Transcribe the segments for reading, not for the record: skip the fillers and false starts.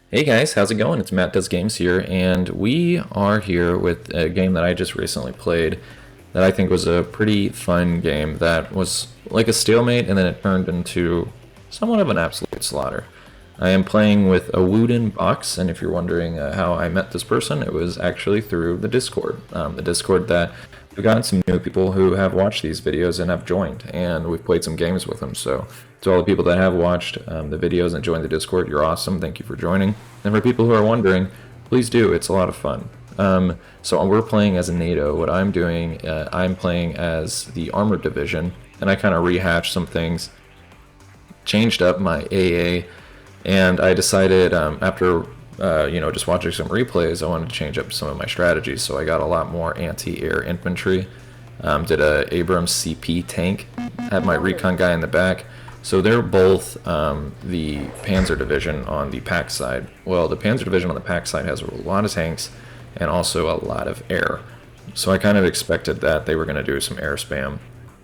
Hey guys, how's it going? It's Matt Does Games here, and we are here with a game that I just recently played that I think was a pretty fun game that was like a stalemate and then it turned into somewhat of an absolute slaughter. I am playing with a Wooden Box, and if you're wondering how I met this person, it was actually through the Discord. The Discord that we've gotten some new people who have watched these videos and have joined, and we've played some games with them. So, to all the people that have watched the videos and joined the Discord, you're awesome. Thank you for joining. And for people who are wondering, please do. It's a lot of fun. So we're playing as a Nato. What I'm doing, I'm playing as the Armored Division, and I kind of rehashed some things, changed up my AA, and I decided after just watching some replays, I wanted to change up some of my strategies. So I got a lot more anti-air infantry, did a Abrams CP tank, had my recon guy in the back. So they're both the Panzer Division on the pack side. Well, the Panzer Division on the pack side has a lot of tanks and also a lot of air. So I kind of expected that they were going to do some air spam,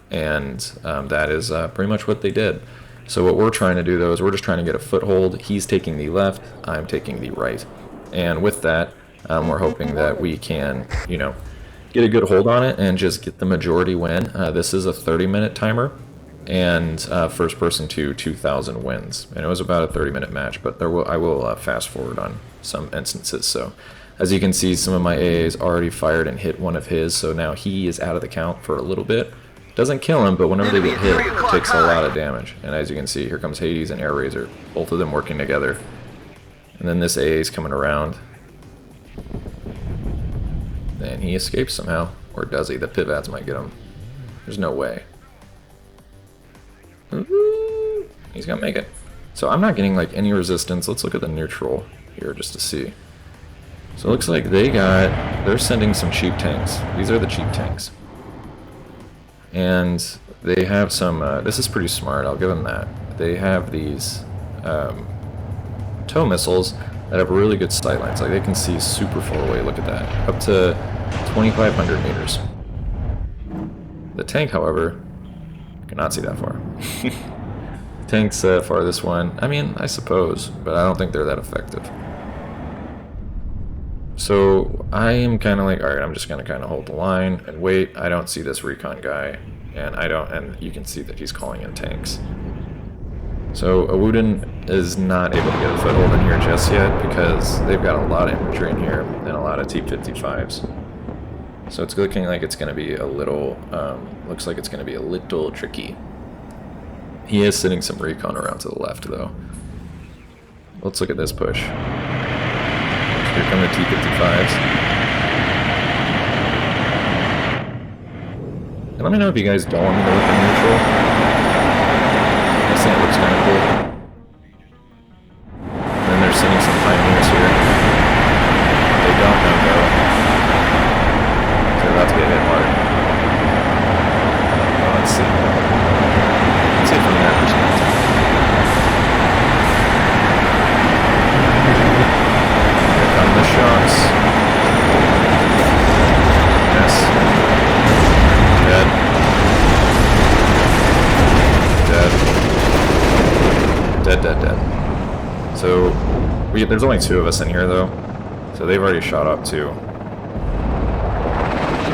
and that is pretty much what they did. So what we're trying to do, though, is we're just trying to get a foothold. He's taking the left, I'm taking the right. And with that, we're hoping that we can, get a good hold on it and just get the majority win. This is a 30-minute timer, and first person to 2,000 wins. And it was about a 30-minute match, but I will fast forward on some instances. So as you can see, some of my AAs already fired and hit one of his, so now he is out of the count for a little bit. Doesn't kill him, but whenever they get hit, it takes a lot of damage. And as you can see, here comes Hades and Air Razor, both of them working together. And then this AA is coming around. And he escapes somehow. Or does he? The pivots might get him. There's no way. Ooh, he's gonna make it. So I'm not getting like any resistance. Let's look at the neutral here just to see. So it looks like they're sending some cheap tanks. These are the cheap tanks. And they have some, this is pretty smart, I'll give them that. They have these tow missiles that have really good sight lines. Like they can see super far away, look at that. Up to 2,500 meters. The tank, however, cannot see that far. Tank's farthest one, I mean, I suppose, but I don't think they're that effective. So I am kind of like, alright, I'm just going to kind of hold the line and wait. I don't see this recon guy, and you can see that he's calling in tanks. So a Wooden is not able to get a foothold in here just yet because they've got a lot of infantry in here and a lot of T-55s. So it's looking like it's going to be a little, looks like it's going to be a little tricky. He is sending some recon around to the left though. Let's look at this push. Here come the T-55s. And let me know if you guys don't want me to look at neutral. I think it looks kind of cool. And then they're sending some pioneers here. They don't know though. So they're about to get hit hard. Well, let's see. Let's see from that perspective. The shots. Yes. Dead. So, there's only 2 of us in here though. So they've already shot up too.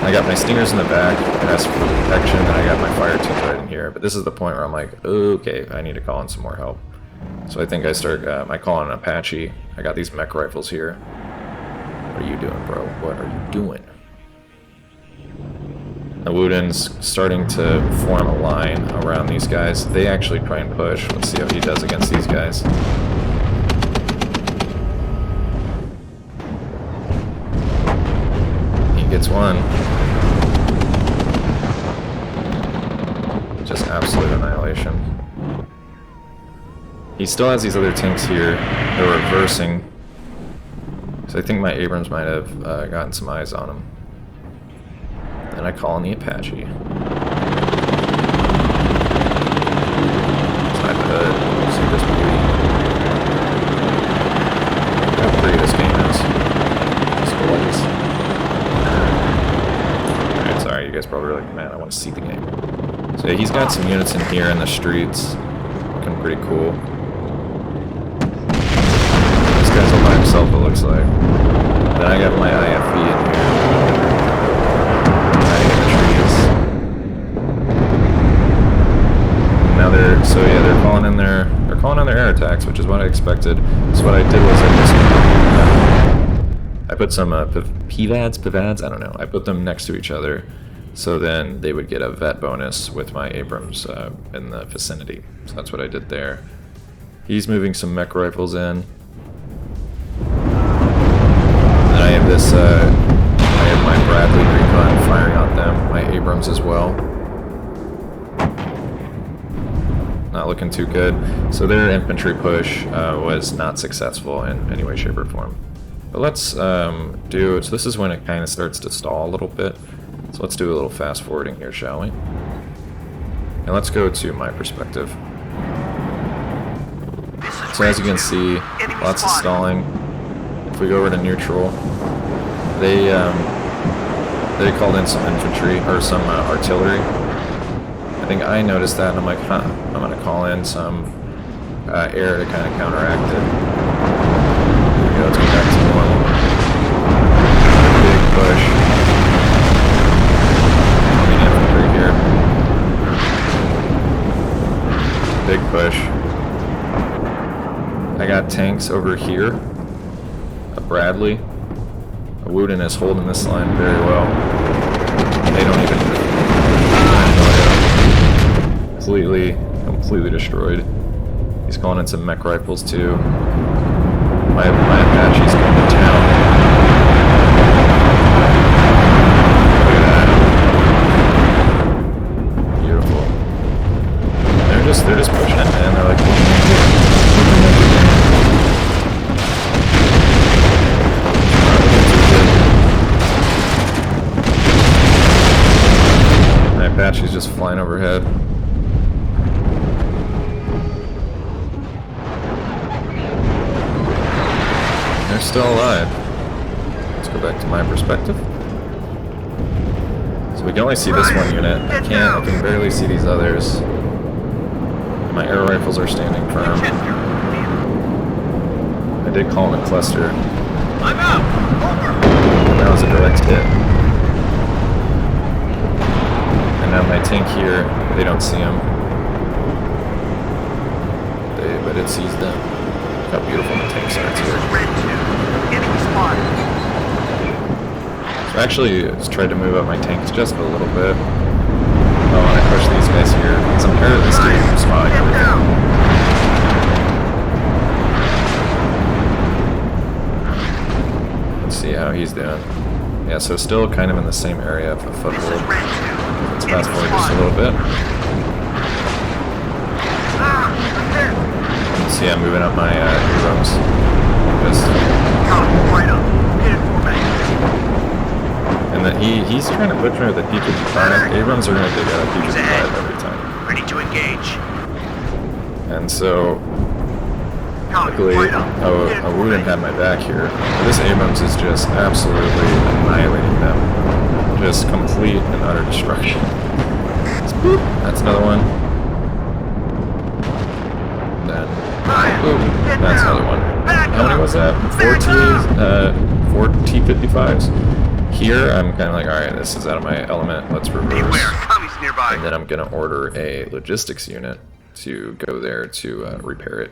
I got my stingers in the back, asked for protection, and I got my fire team right in here. But this is the point where I'm like, okay, I need to call in some more help. So I think I call in an Apache. I got these mech rifles here. What are you doing, bro? What are you doing? The Wooden's starting to form a line around these guys. They actually try and push. Let's see how he does against these guys. He gets one. Just absolute annihilation. He still has these other tanks here. They're reversing. So I think my Abrams might have gotten some eyes on him. And I call in the Apache. Snipe the hood. See this beauty. How pretty this game is. It's gorgeous. Alright, sorry, you guys probably are like, man, I want to see the game. So yeah, he's got some units in here in the streets. Looking pretty cool. This guy's a himself, it looks like. Then I got my IFV in here. Hiding in the trees. Now they're calling in their air attacks, which is what I expected. So what I did was I put some PVADs, I don't know. I put them next to each other, so then they would get a vet bonus with my Abrams in the vicinity. So that's what I did there. He's moving some mech rifles in. And I have this, I have my Bradley recon firing on them, my Abrams as well. Not looking too good. So their infantry push was not successful in any way, shape, or form. But let's so this is when it kind of starts to stall a little bit. So let's do a little fast forwarding here, shall we? And let's go to my perspective. So as you can see, lots of stalling. If we go over to neutral, they called in some infantry, or some artillery. I think I noticed that, and I'm like, huh, I'm going to call in some air to kind of counteract it. Here we go, let's go back to normal. Big push. Coming infantry here. Big push. I got tanks over here. A Bradley. A Wooten is holding this line very well. They don't even... Completely destroyed. He's calling in some mech rifles too. My Apache's going to town. Look at that. Beautiful. They're just pushing it, man. They're like, my Apache's just flying overhead. They're still alive. Let's go back to my perspective. So we can only see this one unit. I can barely see these others. My air rifles are standing firm. I did call him a cluster. I'm out! Over! That was a direct hit. And now my tank here, they don't see him. But it sees them. Look how beautiful the tank starts here. So actually, I just tried to move up my tanks just a little bit. Oh, and I push these guys here. Some airless team spotting everything. Let's see how he's doing. Yeah, so still kind of in the same area of a foothold. Let's fast forward just a little bit. See, I'm moving up my Abrams. And then he's trying to push me with a P-55. Abrams are going to dig out a P-55 every time. Ready to engage. And so, luckily, a Wooten had my back here. But this Abrams is just absolutely annihilating them. Just complete and utter destruction. That's another one. Ooh, that's another one. How many was that? 4 T-55s. Here, I'm kind of like, alright, this is out of my element. Let's reverse. And then I'm going to order a logistics unit to go there to repair it.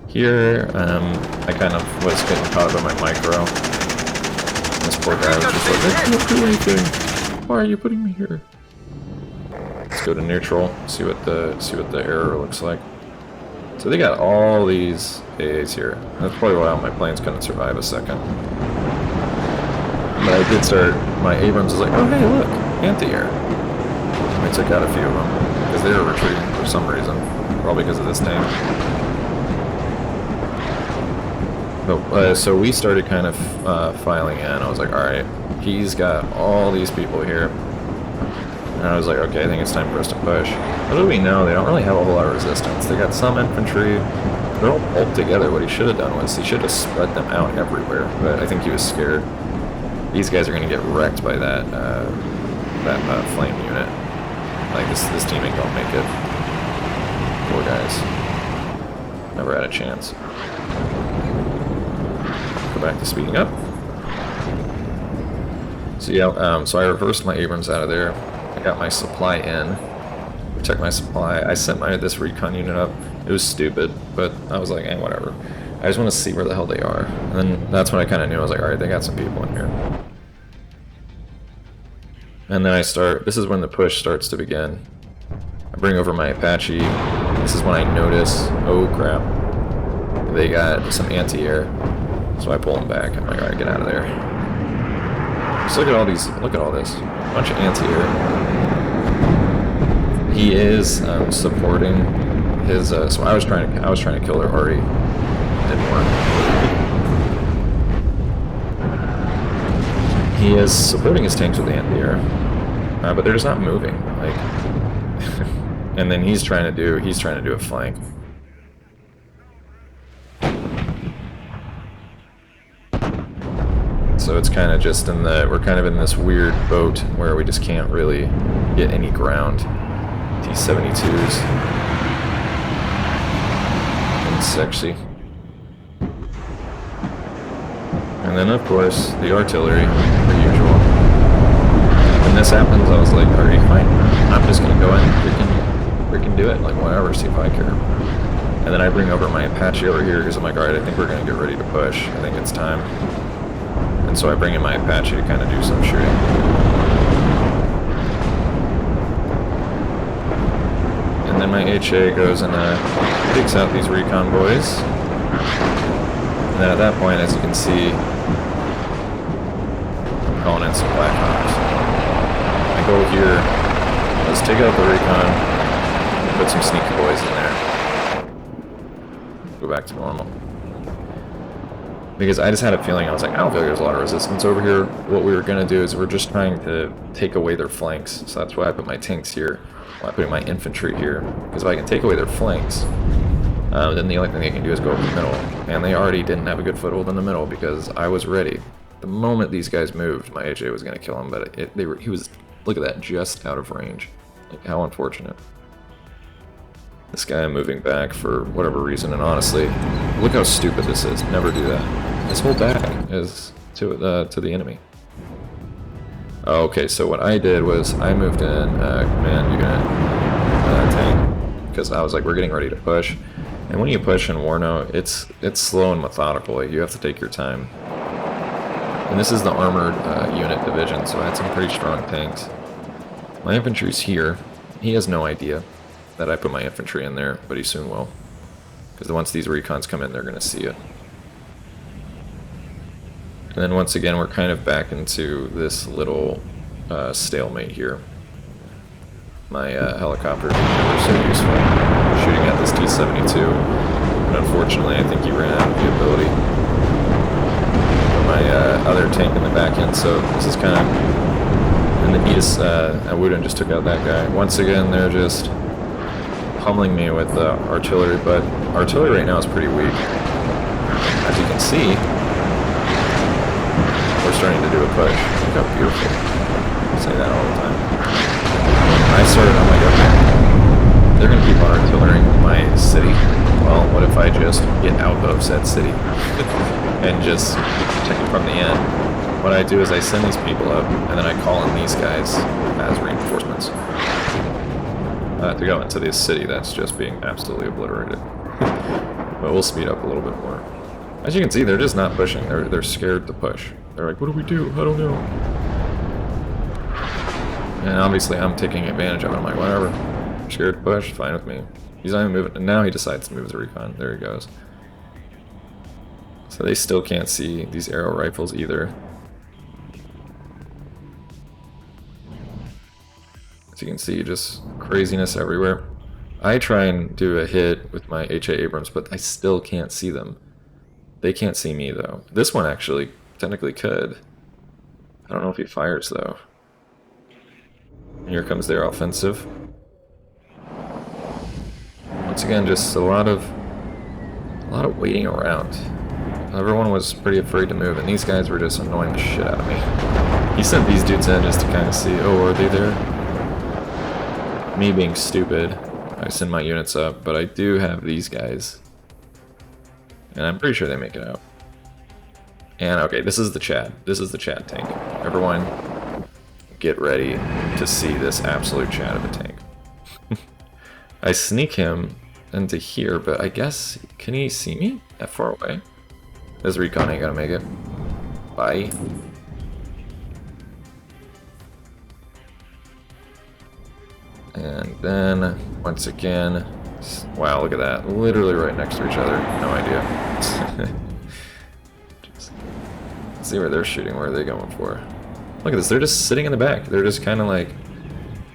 Here, I kind of was getting caught up in my micro. This poor guy was just like, I can't do anything. Why are you putting me here? Let's go to neutral, see what the error looks like. So they got all these AAs here. That's probably why my plane's couldn't survive a second. But I did start, my Abrams was like, oh hey look, anti-air. I took out a few of them, because they were retreating for some reason. Probably because of this tank. But, so we started kind of filing in. I was like, alright, he's got all these people here. And I was like, okay, I think it's time for us to push. Little do we know, they don't really have a whole lot of resistance. They got some infantry. They're all pulled together. What he should have done was he should have spread them out everywhere. But I think he was scared. These guys are going to get wrecked by that flame unit. Like, this team ain't going to make it. Poor guys. Never had a chance. back to speeding up. So yeah, so I reversed my Abrams out of there. I got my supply in. Protect my supply. I sent this recon unit up. It was stupid, but I was like, eh, whatever. I just want to see where the hell they are. And then that's when I kind of knew. I was like, alright, they got some people in here. And then this is when the push starts to begin. I bring over my Apache. This is when I notice, oh crap, they got some anti-air. So I pull them back. I'm like, alright, get out of there. Just look at all these, look at all this. A bunch of anti-air. He is supporting his, so I was trying to kill their Hardy. Didn't work. He is supporting his tanks with anti-air, but they're just not moving. Like, and then he's trying to do a flank. So it's kind of just we're kind of in this weird boat where we just can't really get any ground. T-72s. And sexy. And then of course, the artillery, per usual. When this happens, I was like, alright, fine. I'm just gonna go in and freaking do it. Like, whatever, see if I care. And then I bring over my Apache over here because I'm like, alright, I think we're gonna get ready to push. I think it's time. And so I bring in my Apache to kind of do some shooting. And then my HA goes and takes out these recon boys. And then at that point, as you can see, I'm calling in some Black Hawks. I go here, let's take out the recon, put some sneaky boys in there. Go back to normal. Because I just had a feeling, I was like, I don't feel like there's a lot of resistance over here. What we were going to do is we're just trying to take away their flanks. So that's why I put my tanks here. Why I put my infantry here. Because if I can take away their flanks, then the only thing they can do is go up the middle. And they already didn't have a good foothold in the middle because I was ready. The moment these guys moved, my HA was going to kill him, but he was, look at that, just out of range. Like, how unfortunate. This guy moving back for whatever reason, and honestly, look how stupid this is. Never do that. This whole back is to the enemy. Okay, so what I did was I moved in command unit tank because I was like, we're getting ready to push. And when you push in Warno, it's slow and methodical. Like, you have to take your time. And this is the armored unit division, so I had some pretty strong tanks. My infantry's here. He has no idea that I put my infantry in there, but he soon will. Because once these recons come in, they're going to see it. And then once again, we're kind of back into this little stalemate here. My helicopter was so useful shooting at this T-72, but unfortunately I think he ran out of the ability. My other tank in the back end, so this is kind of... And the Beatus, Eugen just took out that guy. Once again, they're just pummeling me with artillery, but artillery right now is pretty weak. As you can see, we're starting to do a push. Look how beautiful. I say that all the time. I'm like, okay, they're going to keep on artillerying my city. Well, what if I just get out of said city and just protect it from the end? What I do is I send these people up, and then I call in these guys as reinforcements to go into this city that's just being absolutely obliterated. But we'll speed up a little bit more. As you can see, they're just not pushing. They're scared to push. They're like, what do we do? I don't know. And obviously I'm taking advantage of it. I'm like, whatever. I'm scared to push, fine with me. He's not even moving. And now he decides to move his recon. There he goes. So they still can't see these arrow rifles either. As you can see, just craziness everywhere. I try and do a hit with my HA Abrams, but I still can't see them. They can't see me, though. This one actually technically could. I don't know if he fires, though. And here comes their offensive. Once again, just a lot of waiting around. Everyone was pretty afraid to move, and these guys were just annoying the shit out of me. He sent these dudes in just to kind of see, oh, are they there? Me being stupid, I send my units up, but I do have these guys. And I'm pretty sure they make it out. And okay, this is the Chad. This is the Chad tank. Everyone, get ready to see this absolute Chad of a tank. I sneak him into here, but I guess, can he see me that far away? This recon ain't gonna make it. Bye. And then, once again, wow, look at that. Literally right next to each other. No idea. Let's see where they're shooting. Where are they going for? Look at this. They're just sitting in the back. They're just kind of like...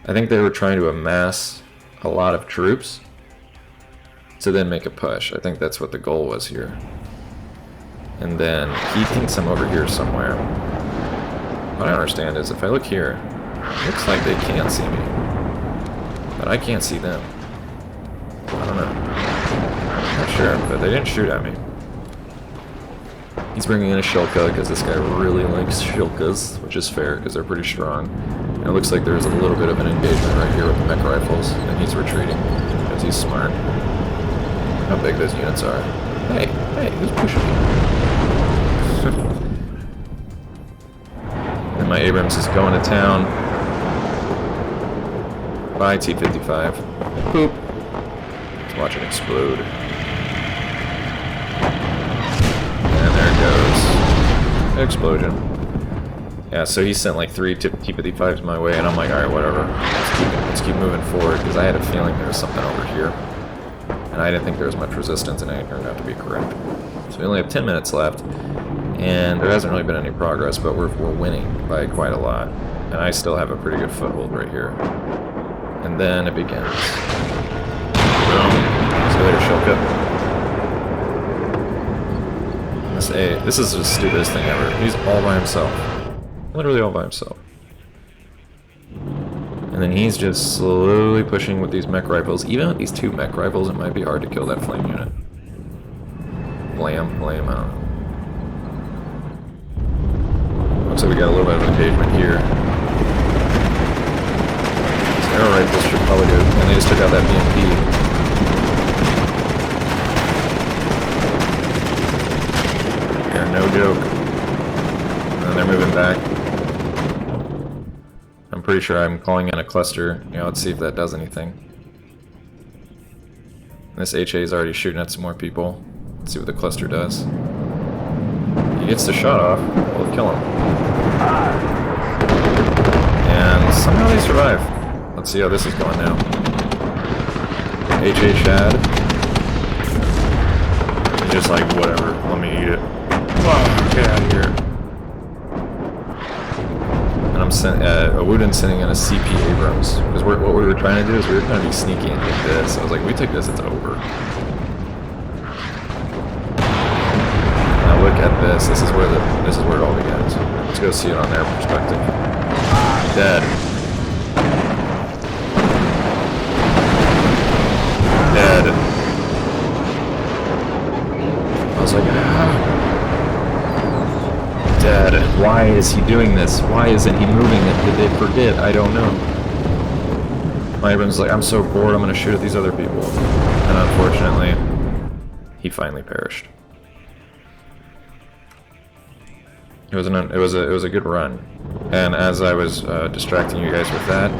I think they were trying to amass a lot of troops to then make a push. I think that's what the goal was here. And then he thinks I'm over here somewhere. What I don't understand is if I look here, it looks like they can't see me. But I can't see them. I don't know. I'm not sure, but they didn't shoot at me. He's bringing in a Shilka because this guy really likes Shilkas, which is fair because they're pretty strong. And it looks like there's a little bit of an engagement right here with the mech rifles, and he's retreating because he's smart. How big those units are. Hey, who's pushing me? And my Abrams is going to town. Bye, T-55. Boop. Let's watch it explode. And there it goes. Explosion. Yeah, so he sent like 3 T-55s my way, and I'm like, alright, whatever. Let's keep moving forward, because I had a feeling there was something over here. And I didn't think there was much resistance, and it turned out to be correct. So we only have 10 minutes left, and there hasn't really been any progress, but we're winning by quite a lot. And I still have a pretty good foothold right here. And then it begins. Boom. See you later, Shilka. This is the stupidest thing ever. He's all by himself. Literally all by himself. And then he's just slowly pushing with these mech rifles. Even with these 2 mech rifles, it might be hard to kill that flame unit. Flame, I don't know. Looks like we got a little bit of engagement here. These arrow rifles should probably do. And they just took out that BMP. Yeah, no joke. And then they're moving back. I'm pretty sure I'm calling in a cluster. You know, let's see if that does anything. This HA is already shooting at some more people. Let's see what the cluster does. He gets the shot off. We'll kill him. And somehow they survive. Let's see how this is going now. HA Chad. He's just like, whatever, let me eat it. Oh, get out of here. Wooden's sending in a CP Abrams. Because what we were trying to do is we were trying to be sneaky and get this. I was like, we take this, it's over. Now look at this. This is where it all begins. Let's go see it on their perspective. Dead. Dead. I was like, dead. Why is he doing this? Why isn't he moving it? Did they forget? I don't know. My Abrams is like, I'm so bored, I'm gonna shoot at these other people. And unfortunately, he finally perished. It was a good run. And as I was distracting you guys with that,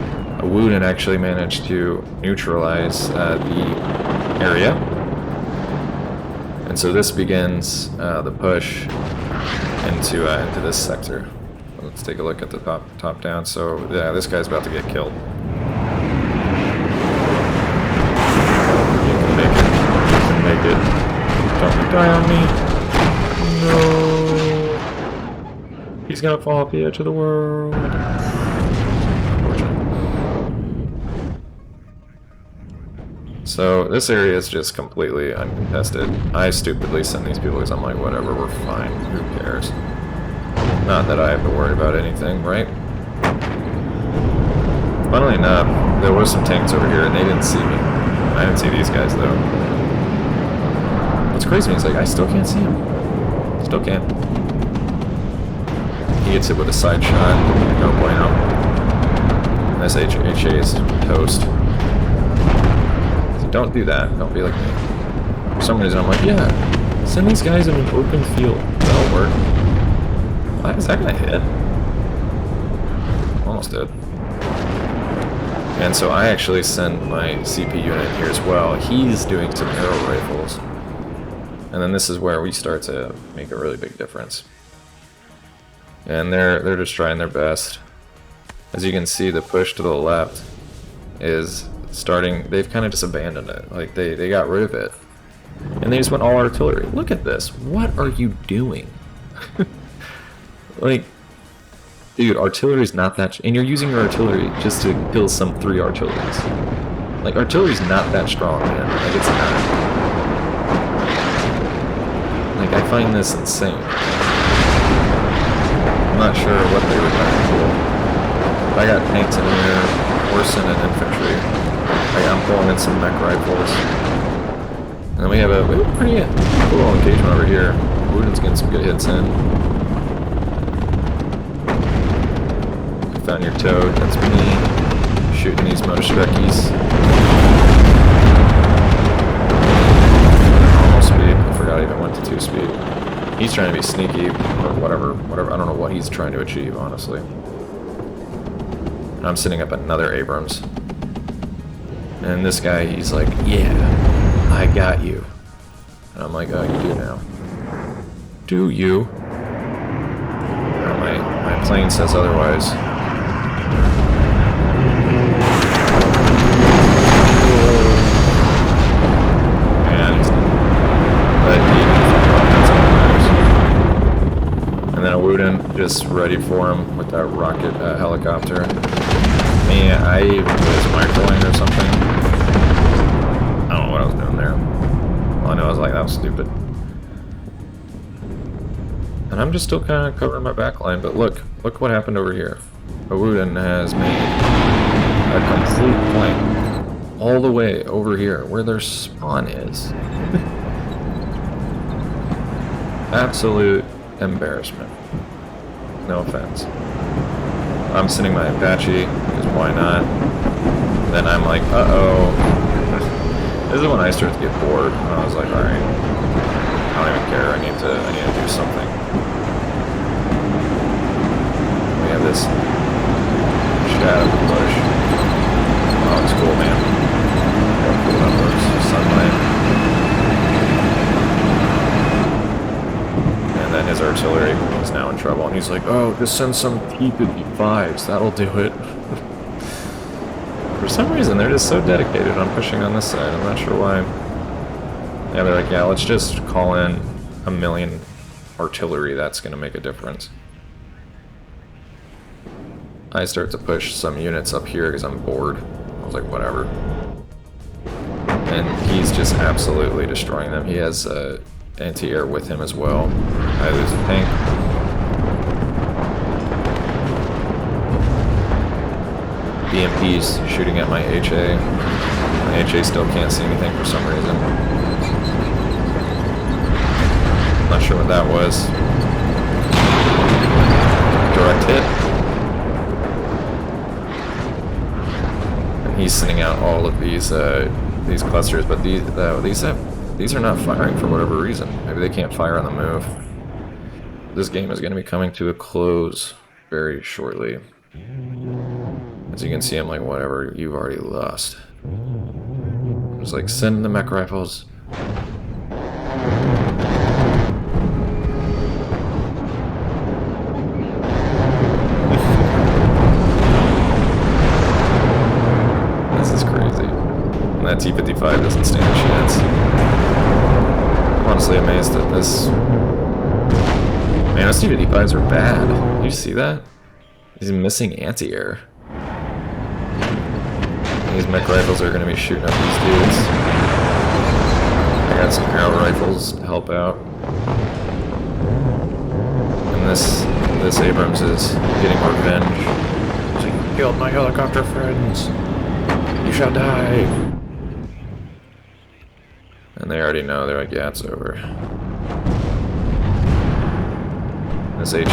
Wooden actually managed to neutralize the area. And so this begins the push into this sector. Let's take a look at the top down. So yeah, this guy's about to get killed. You can make it. You can make it. Don't die on me. No. He's gonna fall off the edge of the world. Unfortunate. So this area is just completely uncontested. I stupidly send these people because I'm like, whatever, we're fine. Who cares? Not that I have to worry about anything, right? Funnily enough, there was some tanks over here and they didn't see me. I didn't see these guys though. What's crazy is like I still can't see him. Still can't. He gets hit with a side shot. No bueno. And this HA is toast. So don't do that. Don't be like me. For some reason I'm like, yeah, send these guys in an open field. That'll work. Is that gonna hit? Almost did. And so I actually sent my CP unit here as well. He's doing some arrow rifles. And then this is where we start to make a really big difference. And they're just trying their best. As you can see, the push to the left is starting. They've kind of just abandoned it. Like they got rid of it. And they just went all artillery. Look at this. What are you doing? Like, dude, artillery's not that... And you're using your artillery just to kill some 3 artilleries. Like, artillery's not that strong, man. Like, it's not. Like, I find this insane. I'm not sure what they were trying to do. I got tanks in here, horse and infantry. I'm pulling in some mech rifles. And then we have a pretty cool engagement over here. Eugen's getting some good hits in. Found your toad, that's me. Shooting these motorstreckies. Almost speed. I forgot I even went to 2 speed. He's trying to be sneaky, or whatever. I don't know what he's trying to achieve, honestly. And I'm setting up another Abrams. And this guy, he's like, yeah, I got you. And I'm like, oh, you do now. Do you? Oh, my plane says otherwise. Man, he's... And then a Wooden just ready for him with that rocket helicopter. Man, I was microing or something. I don't know what I was doing there. All I know I was like, that was stupid. And I'm just still kind of covering my backline, but look what happened over here. Wooden has made a complete flank all the way over here, where their spawn is. Absolute embarrassment. No offense. I'm sending my Apache, because why not? Then I'm like, uh-oh. This is when I start to get bored, and I was like, alright. I don't even care, I need to do something. We have this shadow push. Oh, it's cool, man. How cool that looks. Sunlight. And then his artillery is now in trouble, and he's like, oh, just send some T-55s, that'll do it. For some reason, they're just so dedicated on pushing on this side. I'm not sure why. Yeah, they're like, yeah, let's just call in 1,000,000 artillery. That's going to make a difference. I start to push some units up here because I'm bored. I was like, whatever. And he's just absolutely destroying them. He has anti-air with him as well. I lose a tank. BMP's shooting at my HA. My HA still can't see anything for some reason. Not sure what that was. Direct hit. And he's sending out all of these clusters, but these are not firing for whatever reason. Maybe they can't fire on the move. This game is going to be coming to a close very shortly. As you can see, I'm like, whatever, you've already lost. I'm just like, send the mech rifles. This is crazy. And that T-55 doesn't stand a chance. I'm honestly amazed at this. Man, those T-55s are bad. Did you see that? He's missing anti-air. These mech rifles are going to be shooting up these dudes. I got some arrow rifles to help out. And this Abrams is getting revenge. He's like, you killed my helicopter friends. You shall die. And they already know. They're like, yeah, it's over. This HA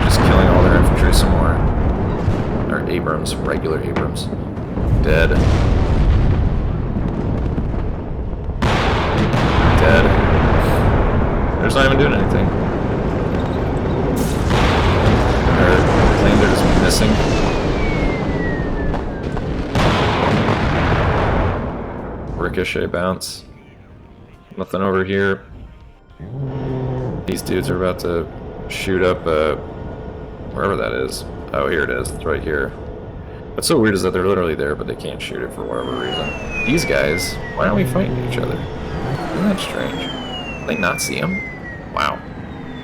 just killing all their infantry some more. Or Abrams, regular Abrams. Dead. Dead. They're just not even doing anything. Missing. Ricochet bounce. Nothing over here. These dudes are about to shoot up wherever that is. Oh, here it is. It's right here. What's so weird is that they're literally there, but they can't shoot it for whatever reason. These guys, why aren't we fighting each other? Isn't that strange? Did they not see him? Wow.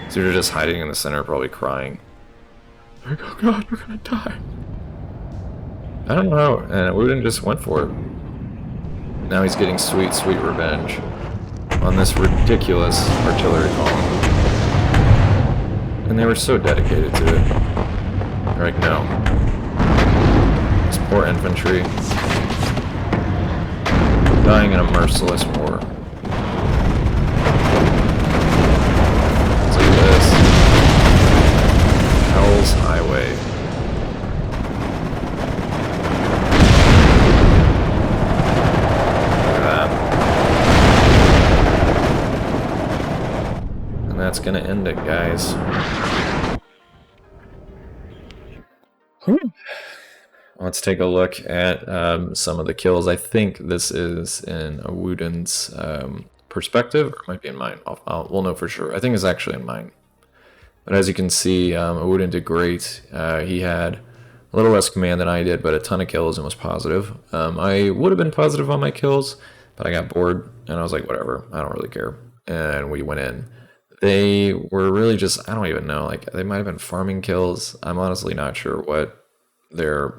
So they're just hiding in the center, probably crying. Like, oh god, we're gonna die. I don't know, and Eugen just went for it. Now he's getting sweet, sweet revenge on this ridiculous artillery column. And they were so dedicated to it. They're like, no. This poor infantry. Dying in a merciless war. Let's look at this. Hell's Highway. That's gonna end it, guys. Let's take a look at some of the kills. I think this is in Eugen's perspective, or it might be in mine. We'll know for sure. I think it's actually in mine. But as you can see, Eugen did great. He had a little less command than I did, but a ton of kills and was positive. I would have been positive on my kills, but I got bored, and I was like, whatever, I don't really care. And we went in. They were really just, I don't even know, like, they might have been farming kills. I'm honestly not sure what their,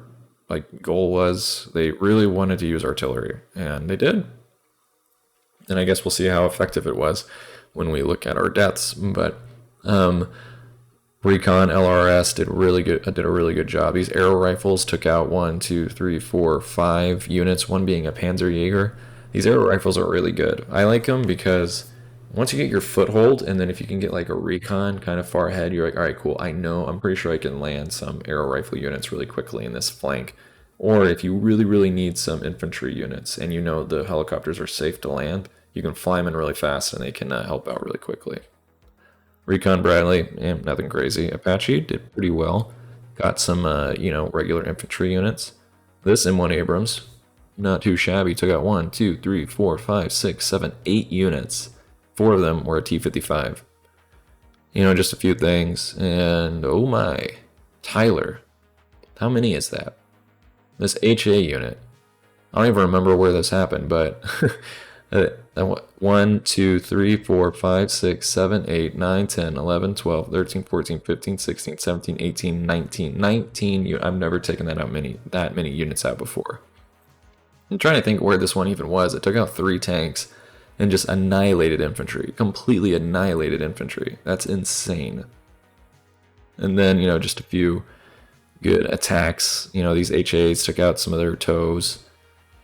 like, goal was. They really wanted to use artillery, and they did. And I guess we'll see how effective it was when we look at our deaths. But Recon LRS did a really good job. These arrow rifles took out 1, 2, 3, 4, 5 units, one being a Panzerjäger. These arrow rifles are really good. I like them because once you get your foothold, and then if you can get like a recon kind of far ahead, you're like, all right, cool, I'm pretty sure I can land some arrow rifle units really quickly in this flank. Or if you really, really need some infantry units and you know the helicopters are safe to land, you can fly them in really fast and they can help out really quickly. Recon Bradley, nothing crazy. Apache did pretty well. Got some, regular infantry units. This M1 Abrams, not too shabby. Took out 1, 2, 3, 4, 5, 6, 7, 8 units. 4 of them were a T-55. Just a few things. And, oh my, Tyler. How many is that? This HA unit. I don't even remember where this happened, but 1, 2, 3, 4, 5, 6, 7, 8, 9, 10, 11, 12, 13, 14, 15, 16, 17, 18, 19. 19. I've never taken that many units out before. I'm trying to think where this one even was. It took out 3 tanks and just annihilated infantry. Completely annihilated infantry. That's insane. And then, just a few good attacks. These HAs took out some of their tows.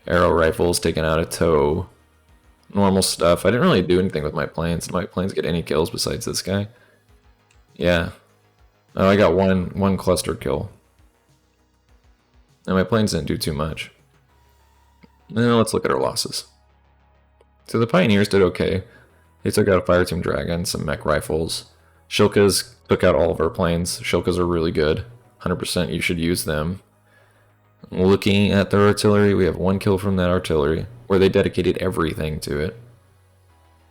Arrow rifles taking out a tow. Normal stuff. I didn't really do anything with my planes. Did my planes get any kills besides this guy? Yeah. Oh, I got one cluster kill. And my planes didn't do too much. Now let's look at our losses. So the Pioneers did okay. They took out a Fireteam Dragon, some mech rifles. Shilkas took out all of our planes. Shilkas are really good. 100% you should use them. Looking at their artillery, we have 1 kill from that artillery, where they dedicated everything to it.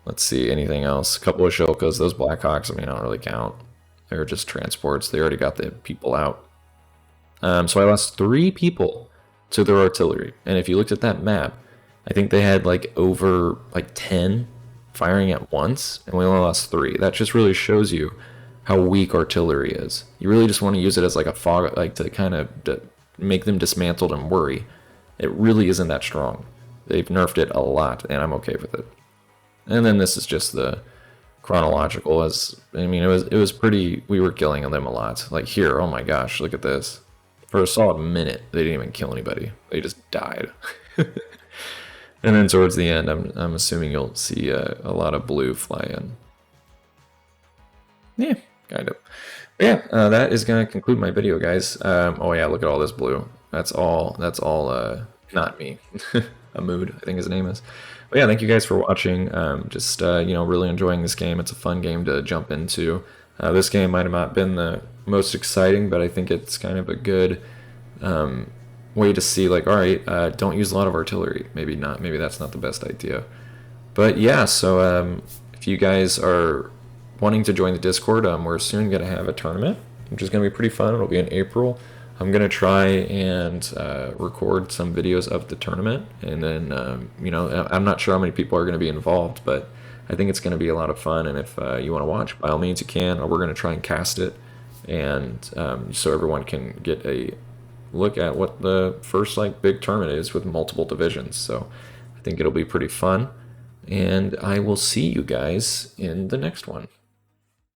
Let's see, anything else? A couple of Shilkas, those Blackhawks, don't really count. They're just transports. They already got the people out. So I lost 3 people to their artillery. And if you looked at that map, I think they had over 10 firing at once, and we only lost 3. That just really shows you how weak artillery is. You really just want to use it as a fog, to kind of make them dismantled and worry. It really isn't that strong. They've nerfed it a lot, and I'm okay with it. And then this is just the chronological. It was pretty. We were killing them a lot. Here, oh my gosh, look at this. For a solid minute, they didn't even kill anybody. They just died. And then towards the end, I'm assuming you'll see a lot of blue fly in. Yeah, kind of. But yeah, that is gonna conclude my video, guys. Oh yeah, look at all this blue. That's all. Not me. A mood, I think his name is. But yeah, thank you guys for watching. Really enjoying this game. It's a fun game to jump into. This game might have not been the most exciting, but I think it's kind of a good way to see, like, all right, don't use a lot of artillery. Maybe not. Maybe that's not the best idea. But yeah, so if you guys are wanting to join the Discord, we're soon going to have a tournament, which is going to be pretty fun. It'll be in April. I'm going to try and record some videos of the tournament. And then, you know, I'm not sure how many people are going to be involved, but I think it's going to be a lot of fun. And if you want to watch, by all means, you can. Or we're going to try and cast it. And so everyone can get a look at what the first, like, big tournament is with multiple divisions. So I think it'll be pretty fun. And I will see you guys in the next one.